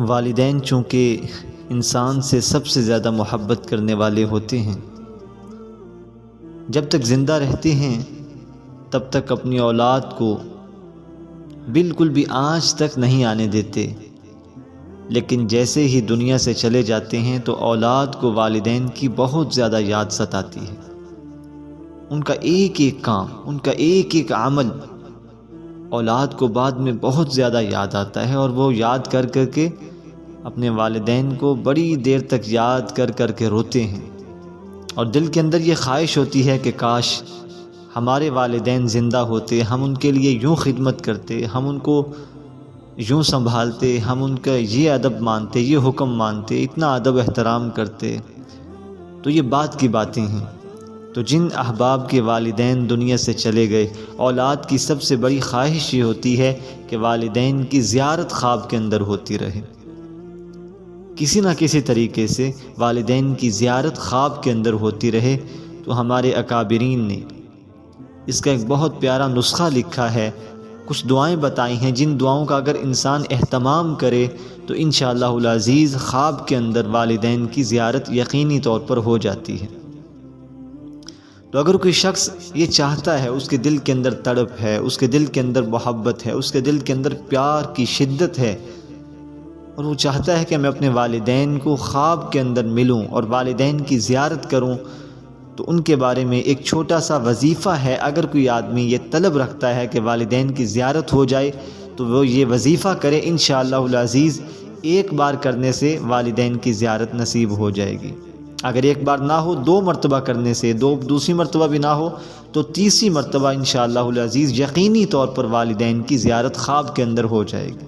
والدین چونکہ انسان سے سب سے زیادہ محبت کرنے والے ہوتے ہیں، جب تک زندہ رہتے ہیں تب تک اپنی اولاد کو بالکل بھی آنچ تک نہیں آنے دیتے، لیکن جیسے ہی دنیا سے چلے جاتے ہیں تو اولاد کو والدین کی بہت زیادہ یاد ستاتی ہے۔ ان کا ایک ایک کام، ان کا ایک ایک عمل اولاد کو بعد میں بہت زیادہ یاد آتا ہے، اور وہ یاد کر کر کے اپنے والدین کو بڑی دیر تک یاد کر کر کے روتے ہیں، اور دل کے اندر یہ خواہش ہوتی ہے کہ کاش ہمارے والدین زندہ ہوتے، ہم ان کے لیے یوں خدمت کرتے، ہم ان کو یوں سنبھالتے، ہم ان کا یہ ادب مانتے، یہ حکم مانتے، اتنا ادب احترام کرتے۔ تو یہ بات کی باتیں ہیں۔ تو جن احباب کے والدین دنیا سے چلے گئے، اولاد کی سب سے بڑی خواہش یہ ہوتی ہے کہ والدین کی زیارت خواب کے اندر ہوتی رہے، کسی نہ کسی طریقے سے والدین کی زیارت خواب کے اندر ہوتی رہے۔ تو ہمارے اکابرین نے اس کا ایک بہت پیارا نسخہ لکھا ہے، کچھ دعائیں بتائی ہیں، جن دعاؤں کا اگر انسان اہتمام کرے تو انشاءاللہ العزیز خواب کے اندر والدین کی زیارت یقینی طور پر ہو جاتی ہے۔ تو اگر کوئی شخص یہ چاہتا ہے، اس کے دل کے اندر تڑپ ہے، اس کے دل کے اندر محبت ہے، اس کے دل کے اندر پیار کی شدت ہے، اور وہ چاہتا ہے کہ میں اپنے والدین کو خواب کے اندر ملوں اور والدین کی زیارت کروں، تو ان کے بارے میں ایک چھوٹا سا وظیفہ ہے۔ اگر کوئی آدمی یہ طلب رکھتا ہے کہ والدین کی زیارت ہو جائے تو وہ یہ وظیفہ کرے، انشاءاللہ العزیز ایک بار کرنے سے والدین کی زیارت نصیب ہو جائے گی۔ اگر ایک بار نہ ہو، 2 مرتبہ کرنے سے، دوسری مرتبہ بھی نہ ہو تو تیسری مرتبہ انشاءاللہ العزیز یقینی طور پر والدین کی زیارت خواب کے اندر ہو جائے گی۔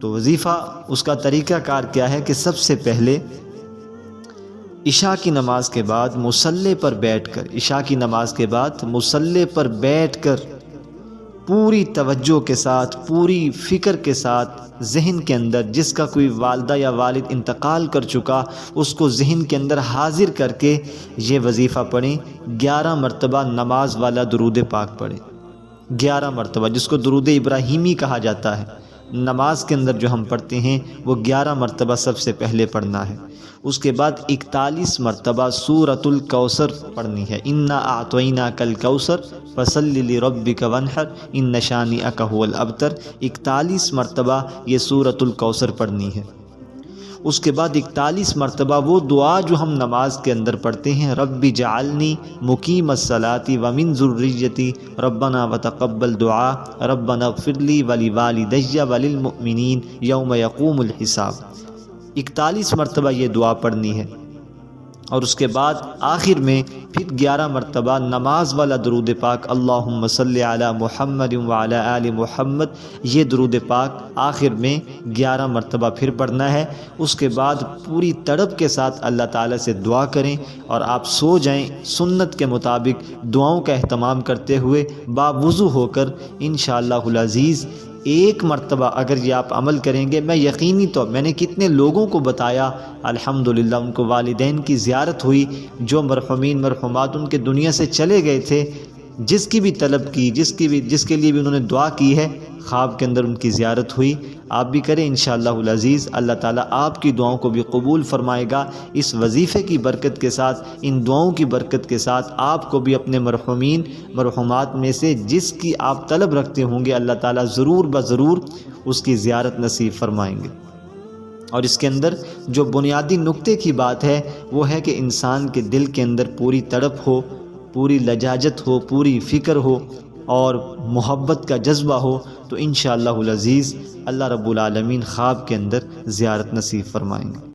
تو وظیفہ، اس کا طریقہ کار کیا ہے کہ سب سے پہلے عشاء کی نماز کے بعد مصلی پر بیٹھ کر، عشاء کی نماز کے بعد مصلی پر بیٹھ کر پوری توجہ کے ساتھ، پوری فکر کے ساتھ، ذہن کے اندر جس کا کوئی والدہ یا والد انتقال کر چکا، اس کو ذہن کے اندر حاضر کر کے یہ وظیفہ پڑھیں۔ 11 مرتبہ نماز والا درود پاک پڑھیں، 11 مرتبہ، جس کو درود ابراہیمی کہا جاتا ہے۔ نماز کے اندر جو ہم پڑھتے ہیں وہ 11 مرتبہ سب سے پہلے پڑھنا ہے۔ اس کے بعد 41 مرتبہ سورۃ الکوثر پڑھنی ہے، انا اعطیناک الکوثر فصل لربک وانحر ان شانئک هو الابتر۔ 41 مرتبہ یہ سورۃ الکوثر پڑھنی ہے۔ اس کے بعد 41 مرتبہ وہ دعا جو ہم نماز کے اندر پڑھتے ہیں، رب جعلنی مقیم الصلاۃ ومن ذریتی ربنا وتقبل دعاء ربنا اغفر لی ولوالدی وللمؤمنین یوم یقوم الحساب۔ 41 مرتبہ یہ دعا پڑھنی ہے، اور اس کے بعد آخر میں پھر 11 مرتبہ نماز والا درود پاک، اللہم صلی علی محمد وعلی آل محمد، یہ درود پاک آخر میں 11 مرتبہ پھر پڑھنا ہے۔ اس کے بعد پوری تڑپ کے ساتھ اللہ تعالیٰ سے دعا کریں اور آپ سو جائیں، سنت کے مطابق دعاؤں کا اہتمام کرتے ہوئے باوضو ہو کر انشاءاللہ العزیز ایک مرتبہ اگر یہ آپ عمل کریں گے، میں یقینی طور، میں نے کتنے لوگوں کو بتایا الحمدللہ ان کو والدین کی زیارت ہوئی، جو مرحومین مرحومات ان کے دنیا سے چلے گئے تھے، جس کی بھی طلب کی، جس کے لیے بھی انہوں نے دعا کی ہے، خواب کے اندر ان کی زیارت ہوئی۔ آپ بھی کریں انشاءاللہ العزیز، اللہ تعالیٰ آپ کی دعاؤں کو بھی قبول فرمائے گا۔ اس وظیفے کی برکت کے ساتھ، ان دعاؤں کی برکت کے ساتھ آپ کو بھی اپنے مرحومین مرحومات میں سے جس کی آپ طلب رکھتے ہوں گے، اللہ تعالیٰ ضرور بضرور اس کی زیارت نصیب فرمائیں گے۔ اور اس کے اندر جو بنیادی نقطے کی بات ہے وہ ہے کہ انسان کے دل کے اندر پوری تڑپ ہو، پوری لجاجت ہو، پوری فکر ہو اور محبت کا جذبہ ہو، تو انشاءاللہ العزیز اللہ رب العالمین خواب کے اندر زیارت نصیب فرمائیں گے۔